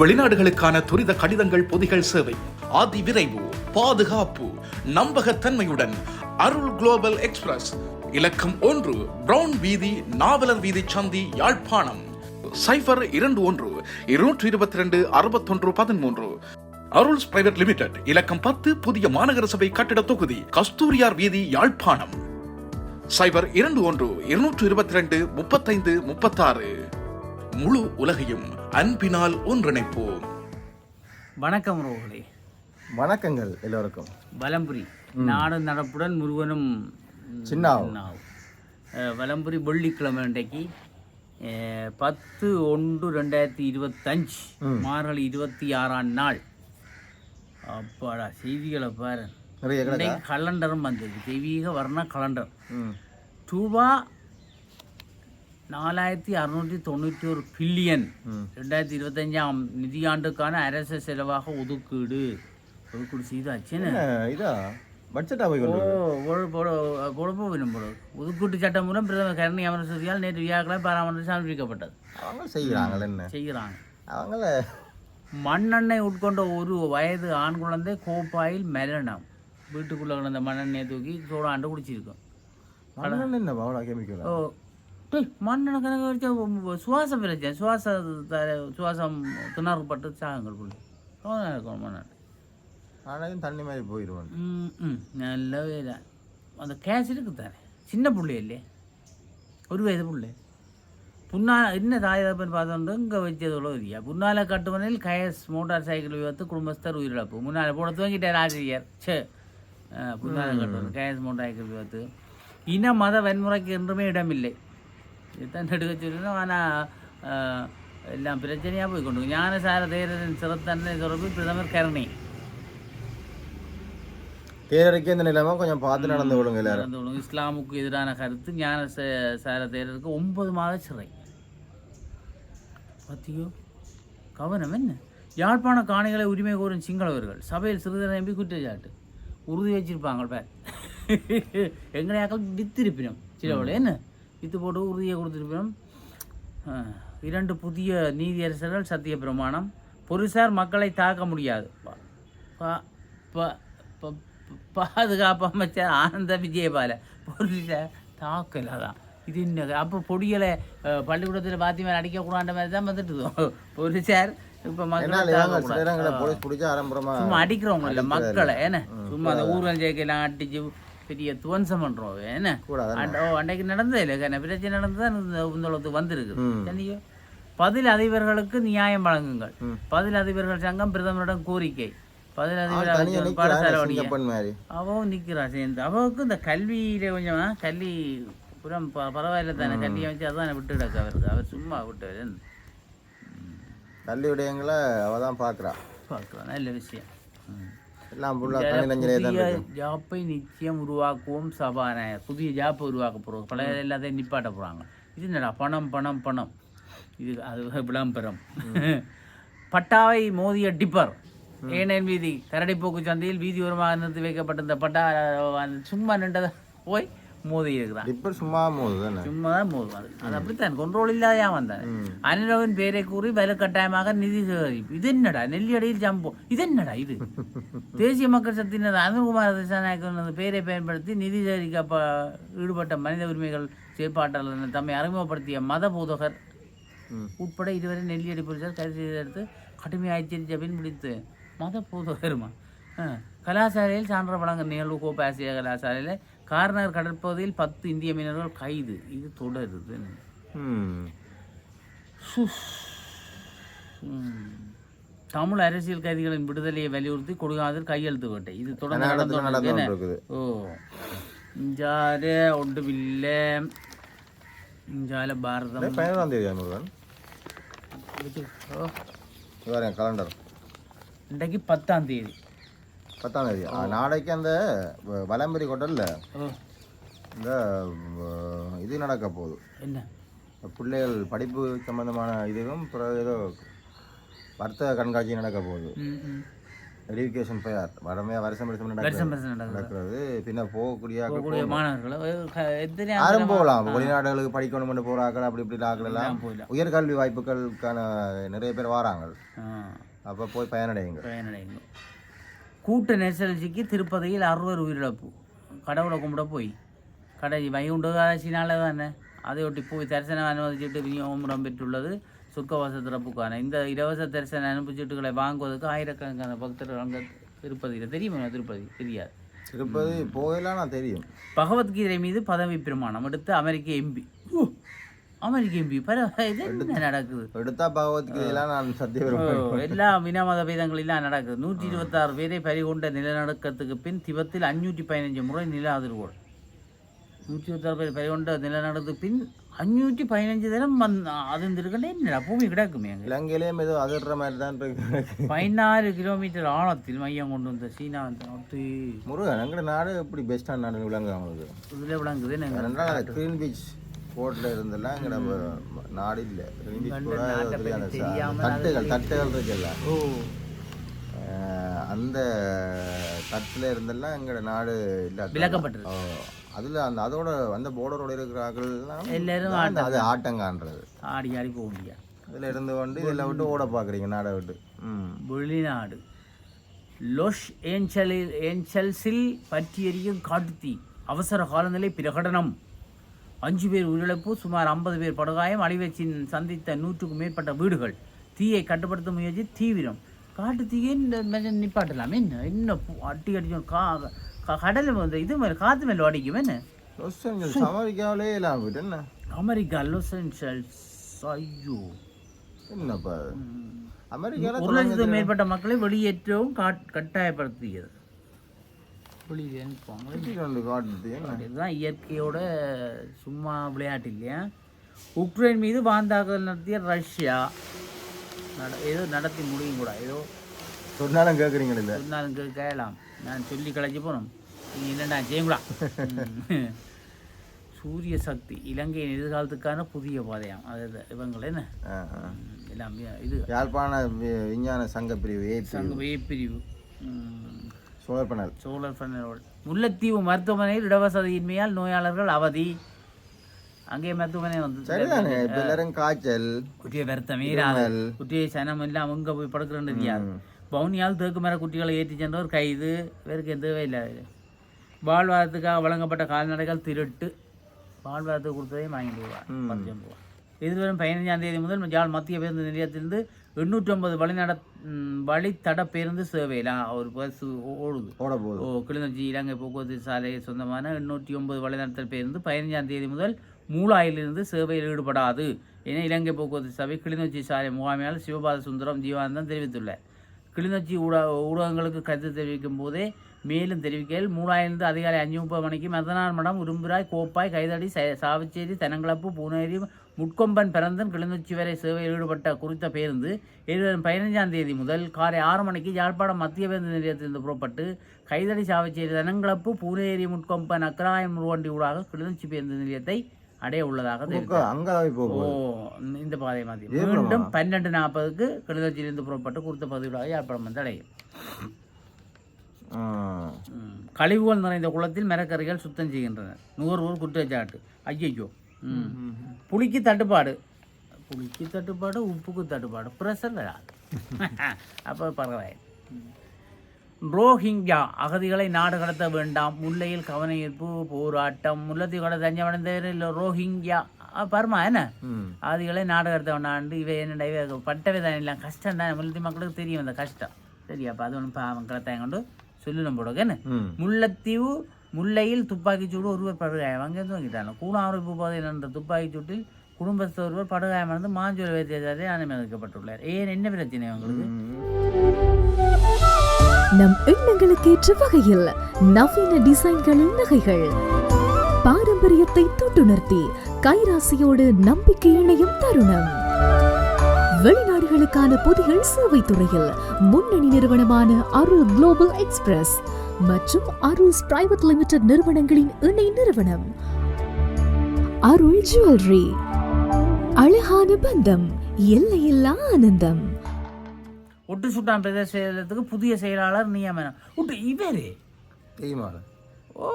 வெளிநாடுகளுக்கான துரித கடிதங்கள் பொதிகள் சேவை, அதிவிரைவு, பாதுகாப்பு, நம்பகத்தன்மையுடன் அருள் குளோபல் எக்ஸ்பிரஸ், இலக்கம் 1, பிரவுன் வீதி, நாவலர் வீதி சந்தி, யாழ்ப்பாணம். 0122226113. அருள்ஸ் பிரைவேட் லிமிடெட், இலக்கம் 10, புதிய மாநகர சபை கட்டிட தொகுதி, கஸ்தூரியார் வீதி, யாழ்ப்பாணம். 0121223536. முழு உலகையும் அன்பினால் ஒன்றிணைப்போம். வணக்கம் ரோகளே. வணக்கங்கள் எல்லோருக்கும். வலம்புரி நாடு நடப்புடன் முருகனும் சின்னாவும். வலம்புரி வெள்ளிக்கிழமை இன்றைக்கு 10/1/2025 மார்கழி 26ஆம் நாள். அப்பாடா செய்திகளை பாரு. கலண்டரும் வந்தது, தெய்வீக வர்ண கலண்டர். ரூபா 4691 பில்லியன் 2025ஆம் நிதியாண்டுக்கான அரசு செலவாக ஒதுக்கீடு செய்தாச்சுன்னு ஒதுக்கீட்டு சட்டம் மூலம் பிரதமர் கருணை அமர்சதியால் நேற்று வியாழக்கிழமை பாராமன்றத்தில் சமர்ப்பிக்கப்பட்டது. செய்கிறாங்க. மண்ணெண்ணெய் உட்கொண்ட ஒரு வயது ஆண் குழந்தை கோப்பாயில் மரணம். வீட்டுக்குள்ளே கிடந்த மண்ணெண்ணெயை தூக்கி சோடாண்டு குடிச்சிருக்கோம். மண்ணெண்ணெய் கணக்கு வச்ச சுவாசம் பிரச்சனை, சுவாசம் திணறப்பட்டு சாகங்கள் இருக்கும் மண்ணெண்ணெய். தண்ணி மாதிரி போயிடுவாங்க. நல்ல வேலை. அந்த கேஸ் இருக்குதானே, சின்ன பிள்ளை இல்லையே, ஒரு வயது பிள்ளை. புன்னால் என்ன தாயதப்பன் பார்த்தோம் இங்கே வச்சதோட இல்லையா. புன்னால கட்டுமனையில் கயஸ் மோட்டார் சைக்கிள் விபத்து, குடும்பஸ்தர் உயிரிழப்பு. முன்னால் போட துவங்கிட்டார் ஆசிரியர். புன்னால கட்டுமனை கயஸ் மோட்டார் சைக்கிள் விபத்து. இன மத வன்முறைக்கு என்றுமே இடமில்லை. இதுதான் நடுக்க சொல்லணும். ஆனால் எல்லாம் பிரச்சனையாக போய் கொண்டு ஞானசார தேரரின் சிறத்தன்மை தொடர்பு பிரதமர் கருணை. தேரருக்கு இந்த நிலைமை கொஞ்சம் பார்த்து நடந்து விடுங்க எல்லாரும். இஸ்லாமுக்கு எதிரான கருத்து ஞானசார தேரருக்கு 9 மாத சிறை. பார்த்தியோ கவனம் என்ன. யாழ்ப்பாண காணிகளை உரிமை கோரும் சிங்களவர்கள் சபையில் சிறிதர் நம்பி குற்றச்சாட்டு உறுதி வச்சிருப்பாங்க. பேர் எங்களையாக்கள் வித்திருப்பினோம் சிலவளை என்ன வித்து போட்டு உறுதியை கொடுத்துருப்பினோம். 2 புதிய நீதியரசர்கள் சத்திய பிரமாணம். பொலிசார் மக்களை தாக்க முடியாது. பாதுகாப்பு அமைச்சர் ஆனந்த விஜயபால பொலிசார் தாக்கல தான். இது என்ன அப்போ பொடிகளை பள்ளிக்கூடத்தில் பாத்தியமாக அடிக்கக்கூடாத மாதிரி தான் வந்துட்டு பொலிசார். இப்போ சும்மா அடிக்கிறவங்க இல்லை மக்களை என்ன, சும்மா அந்த ஊர்கள் ஜெயிக்கலாம் அடிச்சு பெரிய துவம்சம் பண்ணுறோம் என்ன. அன்றைக்கு நடந்தது இல்லை, பிரச்சனை நடந்து தான் இந்த வந்திருக்கு. சரியோ. பதில் அதிபர்களுக்கு நியாயம் வழங்குங்கள். பதில் அதிபர்கள் சங்கம் பிரதமரிடம் கோரிக்கை. பதில் அதிபர் அவன் நிற்கிறான் சேர்ந்து. அவருக்கு இந்த கல்வியில கொஞ்சம் கல்வி புறம் பரவாயில்ல தானே, கல்வியை வச்சு அதான் விட்டு கிடக்கு அவருக்கு. அவர் சும்மா விட்டு கல்வி விடயங்களை அவ தான் பார்க்குறான். நல்ல விஷயம். ஜாப்பை நிச்சயம் உருவாக்குவோம் சபாநாயகர். புதிய ஜாப்பை உருவாக்க போகிறோம். பழைய எல்லாத்தையும் நிப்பாட்ட போகிறாங்க. இது என்னடா பணம் பணம் பணம். இது அது விளம்பரம். பட்டாவை மோதிய டிப்பர் ஏனென் வீதி கரடிப்போக்கு சந்தையில் வீதி ஓரமாக நிறுத்தி வைக்கப்பட்டிருந்த பட்டா சும்மா நின்றதை போய் மோதி இருக்கிறான். டிப்பர் சும்மா தான் மோதுவாது. அது அப்படித்தான், கொண்ட்ரோல் இல்லாத வந்தார். அனிலவின் பேரை கூறி வலுக்கட்டாயமாக நிதி சேகரிப்பு. இது என்னடா நெல்லியடியில் ஜம்பம். இது என்னடா இது. தேசிய மக்கள் சக்தியினர் அனுகுமார் திசாநாயக்கனது பெயரை பயன்படுத்தி நிதி சேகரிக்க ஈடுபட்ட மனித உரிமைகள் செயற்பாட்டாளர் தம்மை அறிமுகப்படுத்திய மத போதகர் உட்பட 2 நெல்லியடி போலீசார் கைது செய்தெடுத்து கடுமையாக எச்சரித்த பின் பிடித்து மத போதகருமா கலாசாலையில் சான்ற வழங்க நிகழ்வு கோப்பை ஆசிய கலாசாலையில் கார்னர் கடற்பகுதியில் 10 இந்திய மீனவர்கள் கைது. இது தொடருது. தமிழ் அரசியல் கைதிகளின் விடுதலையை வலியுறுத்தி கொடுங்காதில் கையெழுத்து வேட்டை. இது தொடர்ந்து நடந்து. ஓ இஞ்சாலே ஒன்றுமில்லை. இஞ்சால பாரதம் கலண்டர் இன்றைக்கு 10ஆம் தேதி. நாளைக்கு அந்த வலம்புரி ஹோட்டல்ல இந்த இது நடக்க போகுது. என்ன பிள்ளைகள் படிப்பு சம்பந்தமான இதுவும் ஏதோ வர்த்தக கண்காட்சி நடக்க போகுது. எஜுகேஷன் ஃபேர் வடமையாக வருஷம் நடக்கிறது. பின்ன போகக்கூடிய மாணவர்கள் யாரும் போகலாம், வெளிநாடுகளுக்கு படிக்கணும்னு போகிறார்கள், அப்படி இப்படி ஆகலாம். உயர்கல்வி வாய்ப்புகளுக்கான நிறைய பேர் வராங்க. அப்போ போய் பயனடையுங்க. கூட்ட நெரிசலிக்கு திருப்பதியில் 60 உயிரிழப்பு. கடவுளை கும்பிட போய் வைகுண்டகாட்சினால தானே அதையொட்டி போய் தரிசனம் அனுமதிச்சுட்டு விநியோகம் பெற்றுள்ளது சொர்க்கவாச திறப்புக்கான. இந்த இலவச தரிசன அனுமதிச்சீட்டுகளை வாங்குவதற்கு ஆயிரக்கணக்கான பக்தர்கள் அங்கே திருப்பதியில் தெரியுமா? திருப்பதி தெரியாது. திருப்பதி போகலாம், நான் தெரியும். பகவத்கீதை மீது பதவி பிரமாணம் எடுத்து அமெரிக்க எம்பி என்ன நடக்குது? எடுத்தா பகவத்கீதையெல்லாம் நான் சத்தியம் எல்லா வினமத பேதங்களெல்லாம் நடக்குது. 126 பேரை பறிகொண்ட நிலநடுக்கத்துக்கு பின் திபெத்தில் 515 முறை நில அதிர்வோடு. 126 பேர் பறிகொண்ட நிலநடுக்கத்துக்கு பின் 515 தினம் அதிர்ந்திருக்கல. என்னடா பூமி கிடக்குமே. இலங்கையிலேயும் ஏதோ அதிர்ற மாதிரி தான் இருக்கு. 16 கிலோமீட்டர் ஆழத்தில் மையம் கொண்டு வந்த சீனா முருகன் எங்கட நாடு இப்படி பெஸ்டான நாடு விளங்குது. அவங்களுக்கு இதில் விளங்குது. கிரீன் பீச் போர்ட்ல இருந்தெல்லாம் எங்கட நாடு இல்லை. தட்டுகள் இருக்குல்ல, அந்த தட்டுல இருந்தெல்லாம் எங்கட நாடு இல்லை விளக்கப்பட்டது. அதில் அதோட அந்த போர்டரோட இருக்கிறார்கள் எல்லாரும் அது ஆட்டங்கான்றது. ஆடி ஆடி போக முடியாது. அதில் இருந்து கொண்டு இதில் விட்டு ஓட பார்க்குறீங்க நாடை விட்டு. வெளிநாடு லொஸ் ஏஞ்சல்ஸில் பற்றி எரியும் காட்டுத்தீ, அவசர காலநிலை பிரகடனம். 5 பேர் உயிரிழப்பு, சுமார் 50 பேர் படுகாயம். அழிவச்சின் சந்தித்த 100க்கும் மேற்பட்ட வீடுகள். தீயை கட்டுப்படுத்தும் முயற்சி தீவிரம். காட்டு தீயை நிப்பாட்டலாம். என்ன என்ன அட்டி அடிச்சோம் கடல் வந்து இது மாதிரி காற்று மேலே அடிக்கும். என்ன அமெரிக்காவிலே என்ன அமெரிக்கா லாஸ் ஏஞ்சல்ஸ். ஐயோ என்னப்பா, அமெரிக்காவில் 1 லட்சத்துக்கும் மேற்பட்ட மக்களை வெளியேற்றவும் கட்டாயப்படுத்தியது. இதுதான் இயற்கையோட சும்மா விளையாட்டு இல்லையா. உக்ரைன் மீது வான்தாக்குதல் நடத்திய ரஷ்யா ஏதோ நடத்தி முடியும் கூட. ஏதோ சொன்னாலும் கேட்குறீங்களா? சொன்னாலும் கேட்கலாம். நான் சொல்லி கலைச்சி போனோம். நீங்கள் என்னடா செய்யுங்களா? சூரிய சக்தி இலங்கையின் எதிர்காலத்துக்கான புதிய பாதையாம். அது இவங்கள என்ன எல்லாம் இது யாழ்ப்பாண விஞ்ஞான சங்க பிரிவு பிரிவு சோலார் பேனல். முல்லைத்தீவு மருத்துவமனையில் இடவசதியின்மையால் நோயாளர்கள் அவதி. அங்கே மருத்துவமனை வந்து காய்ச்சல், குட்டிய வருத்தமே குட்டிய சனம் எல்லாம் அங்கே போய் படுக்கிறேன்னு தெரியாது. பவுனியால் தேக்கு மர குட்டிகளை ஏற்றி சென்றவர் கைது. வேறுக்கு எந்தவே இல்லை. வாழ்வாதாரத்துக்காக வழங்கப்பட்ட கால்நடைகள் திருட்டு. வாழ்வாதாரத்துக்கு கொடுத்ததையும் வாங்கிட்டு போவார். எதிர்வரும் 15ஆம் தேதி முதல் யாழ் மத்திய பேருந்து நிலையத்திலிருந்து 850 வழித்தட பேருந்து சேவையில் ஒரு பஸ் ஓடுது. கிளிநொச்சி இலங்கை போக்குவரத்து சாலை சொந்தமான 809 வழிநடத்தல் பேருந்து 15ஆம் தேதி முதல் மூலாயிலிருந்து சேவையில் ஈடுபடாது என இலங்கை போக்குவரத்து சபை கிளிநொச்சி சாலை முகாமையாளர் சிவபாத சுந்தரம் ஜீவானந்தம் தெரிவித்துள்ளார். கிளிநொச்சி ஊடகங்களுக்கு கருத்து தெரிவிக்கும் போதே மேலும் தெரிவிக்கையில் மூலாயிலிருந்து அதிகாலை 5:30 மணிக்கு மதனார் மடம், உரும்புராய், கோப்பாய், கைதடி, சாவச்சேரி, தெனங்களப்பு, பூனேரி, முட்கொம்பன், பிறந்தன், கிளிநொச்சி வரை சேவையில் ஈடுபட்ட குறித்த பேருந்து 15ஆம் தேதி முதல் காலை 6 மணிக்கு யாழ்ப்பாணம் மத்திய பேருந்து நிலையத்திலிருந்து புறப்பட்டு கைதடி, சாவச்சேரி, தெனங்களப்பு, பூனேரி, முட்கொம்பன், அக்கராயம் முருவண்டி ஊடாக கிளிநொச்சி பேருந்து நிலையத்தை அடைய உள்ளதாக இந்த பாதை மாதிரி மீண்டும் 12:40க்கு கிளிநொச்சியிலிருந்து புறப்பட்டு குறித்த பகுதிகளாக யாழ்ப்பாணம் வந்து அடையும். கழிவுகள் நிறைந்த குளத்தில் மரக்கறிகள் சுத்தம் செய்கின்றனர். நுகர்வோர் குற்றச்சாட்டு. ஐயோ, புளிக்கு தட்டுப்பாடு, உப்புக்கு தட்டுப்பாடு, பிரஷர் வராது. அப்போ பரவாயில்லை. ரோஹிங்யா அகதிகளை நாடு கடத்த வேண்டாம், முல்லையில் கவன ஈர்ப்பு போராட்டம். முல்லைத்தீவு கடத்த அஞ்சமடைந்தவர் இல்லை ரோஹிங்யா பருமா என்ன அகதிகளை நாடு கடத்த வேண்டாண்டு. இவை என்னடா இவை பட்டவே தான் இல்லை, கஷ்டம் தான். முல்லைத்தீவு மக்களுக்கு தெரியும் அந்த கஷ்டம். சரியா? அப்போ அது ஒன்று பாவம் கடத்தாங்க கொண்டு சொல்லணும் போடுங்க. என்ன முல்லைத்தீவு முல்லையில் துப்பாக்கிச்சூடு ஒருவர் படுகாயம் அங்கேருந்து வாங்கிட்டாங்க. கூடாரம் போதையில் என்ற துப்பாக்கிச்சூட்டில் குடும்பஸ்தர் ஒருவர் படுகாயமானது மாஞ்சோர் வைத்தியசாலையில் அனுமதிக்கப்பட்டுள்ளார். ஏன் என்ன பிரச்சனை உங்களுக்கு? நம் எண்ணங்களுக்கு ஏற்ற வகையில் நவீன டிசைன்களின் நகைகள், பாரம்பரியத்தை தொட்டுணர்த்தி கைராசியோடு நம்பிக்கை இணையும் தருணம். வெளிநாடுகளுக்கான பொதிகள் சேவை துறையில் முன்னணி நிறுவனமான அருள் குளோபல் எக்ஸ்பிரஸ் மற்றும் அருள்ஸ் பிரைவேட் லிமிடெட் நிறுவனங்களின் இணை நிறுவனம் அருள் ஜுவல்லரி. அழகான பந்தம், எல்லையில்லா ஆனந்தம். ஒட்டு சுட்டான் பிரதேச செயலகத்துக்கு புதிய செயலாளர் நியமனம். இவரே தெரியுமா? ஓ,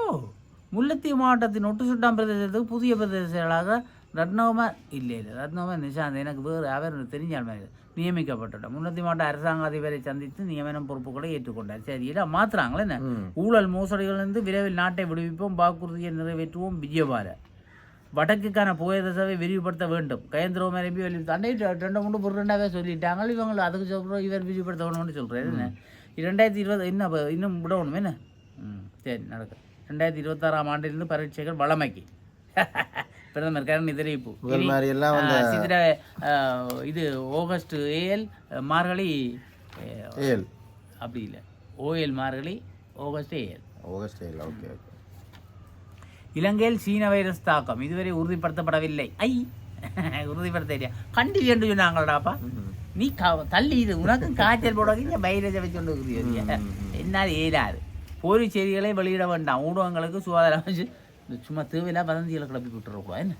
முல்லைத்தீவு மாவட்டத்தின் ஒட்டு சுட்டான் பிரதேசத்துக்கு புதிய பிரதேச செயலாளர் ரத்னகுமார் இல்லை ரத்னகுமார் நிஷாந்த் எனக்கு வேறு அவர் தெரிஞ்சால் மாதிரி நியமிக்கப்பட்டுட்டார். முல்லைத்தீவு மாவட்ட அரசாங்க அதிபரை சந்தித்து நியமனம் பொறுப்புகளை ஏற்றுக்கொண்டார். சரி, இல்லை மாத்துறாங்களே என்ன? ஊழல் மோசடிகளிலிருந்து விரைவில் நாட்டை விடுவிப்போம், வாக்குறுதியை நிறைவேற்றுவோம். விஜயபால வடக்குக்கான புகையிர சபை விரிவுபடுத்த வேண்டும். கயந்திரவும் நிரம்பி வெளி தண்டை 2-3 சொல்லிட்டாங்க. இவங்க அதுக்கு சொல்கிறோம், இவர் விரிவுபடுத்த வேணும்னு சொல்கிறாரு. என்ன 2020 இன்னும் விடணும் என்ன? சரி நடக்கும். 2026ஆம் ஆண்டிலிருந்து பரீட்சைகள் வழமைக்கு பிரதமர் கருணை தெரிவிப்பு. சித்திர இது ஆகஸ்ட் 7 மார்கழி அப்படி இல்லை OL மார்கழி ஆகஸ்ட் 7. ஓகே. இலங்கையில் சீன வைரஸ் தாக்கம் இதுவரை உறுதிப்படுத்தப்படவில்லை. உறுதிப்படுத்த கண்டிச்சு என்று சொன்னாங்களாப்பா. நீ தள்ளி இது உனக்கும் காய்ச்சல் போட வைரஸை வச்சு கொண்டு என்னால் ஏறாது. போலி செய்திகளை வெளியிட வேண்டாம். ஊடகங்களுக்கு சுகாதாரம் வச்சு சும்மா தேவையில்லா வதந்திகளை கிளப்பி விட்டுறக்கூடாது. என்ன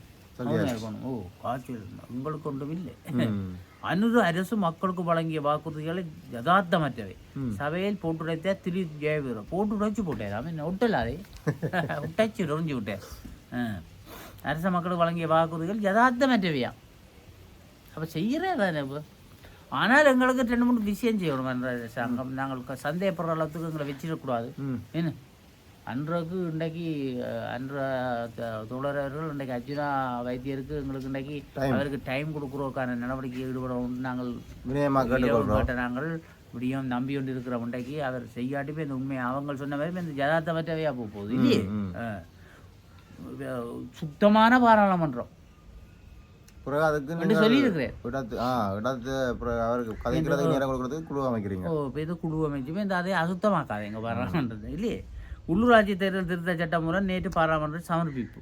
இருக்கணும்? ஓ, காய்ச்சல் உங்களுக்கு ஒன்றும் இல்லை. அனுரு அரசு மக்களுக்கு வழங்கிய வாக்குறுதிகளை யதார்த்தமற்றவை. சபையில் போட்டுடைத்த திலீப் ஜெயவீரம் போட்டுடைச்சு போட்டேன். என்ன ஒட்டலாதே ஒட்டச்சு உறிஞ்சி விட்டேன். அரசு மக்களுக்கு வழங்கிய வாக்குறுதிகள் யதார்த்தமற்றவையா? அப்போ செய்கிறேன் தானே. இப்போ ஆனால் எங்களுக்கு 2-3 விஷயம் செய்யணும். சங்கம் நாங்கள் சந்தேகப்படுற அளவுக்கு எங்களை வச்சிடக்கூடாது. என்ன அன்றைக்கு இன்றைக்கு தோழர்கள் இன்றைக்கு அர்ஜுனா வைத்தியருக்கு எங்களுக்கு இன்றைக்கு அவருக்கு டைம் கொடுக்குறதுக்கான நடவடிக்கை ஈடுபடவும் நாங்கள் நாங்கள் விடியும் நம்பி கொண்டு இருக்கிற இன்றைக்கு அவர் செய்யாட்டி போய் இந்த உண்மையை அவங்க சொன்ன மாதிரி இந்த யதார்த்தமற்றவையா போகுது இல்லையே. சுத்தமான பாராளுமன்றம் சொல்லியிருக்கிறேன். குழு அமைச்சுமே இந்த அதை அசுத்தமாக்காது எங்க பாராளுமன்றது இல்லையே. உள்ளூராட்சி தேர்தல் திருத்த சட்டம் மூலம் நேற்று பாராளுமன்றம் சமர்ப்பிப்பு.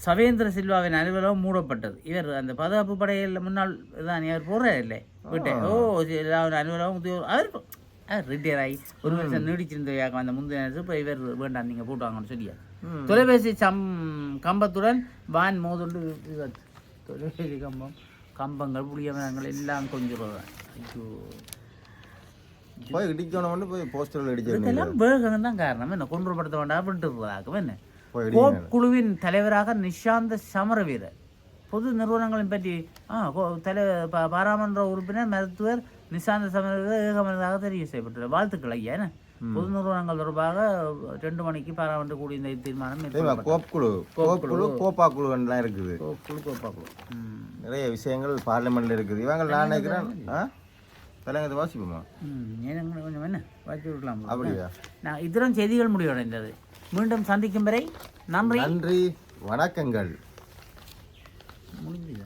சவேந்திர சில்வாவின் அலுவலகம் மூடப்பட்டது. இவர் அந்த பாதுகாப்பு படையில் முன்னாள் தான் அவர் போடுறாரு இல்லை விட்டேன். அலுவலகம் அவர் ரிட்டையர் ஆகி 1 வருஷம் நீடிச்சிருந்த அந்த முந்தைய அரசு இப்போ இவர் வேண்டாம் நீங்கள் போட்டுவாங்கன்னு சொல்லியா. தொலைபேசி கம்பத்துடன் வான் மோதுண்டு தொலைபேசி கம்பங்கள் புளிய மரங்கள் எல்லாம் கொஞ்சம் ஐயோ இதெல்லாம் வேகம் தான் காரணம். என்ன கொன்றுபடுத்த வேண்டாம் விட்டுருப்பதாக்கும். என்ன கோப் குழுவின் தலைவராக நிஷாந்த சமரவீரர். பொது நிறுவனங்களின் பற்றி பாராளுமன்ற உறுப்பினர் மருத்துவர் நிஷாந்த சமரவீரர் ஏகமனதாக தெரிவு செய்யப்பட்டுள்ளது. வாழ்த்துக்கள் ஐயா. என்ன பொது நிறுவனங்கள் தொடர்பாக 2 மணிக்கு பாராளுமன்ற கூடிய இந்த தீர்மானம் கோப்பா குழுலாம் இருக்குது. நிறைய விஷயங்கள் பார்லிமெண்ட்ல இருக்குது. இவங்க நான் நினைக்கிறேன் தலைங்கத்தை வாசிப்போமா? கொஞ்சம் என்ன வாசி விடலாம். அப்படியா? நான் இதெல்லாம் செய்திகள் முடிவடைந்தது. மீண்டும் சந்திக்கும் வரை நன்றி, வணக்கங்கள். முடிஞ்சது.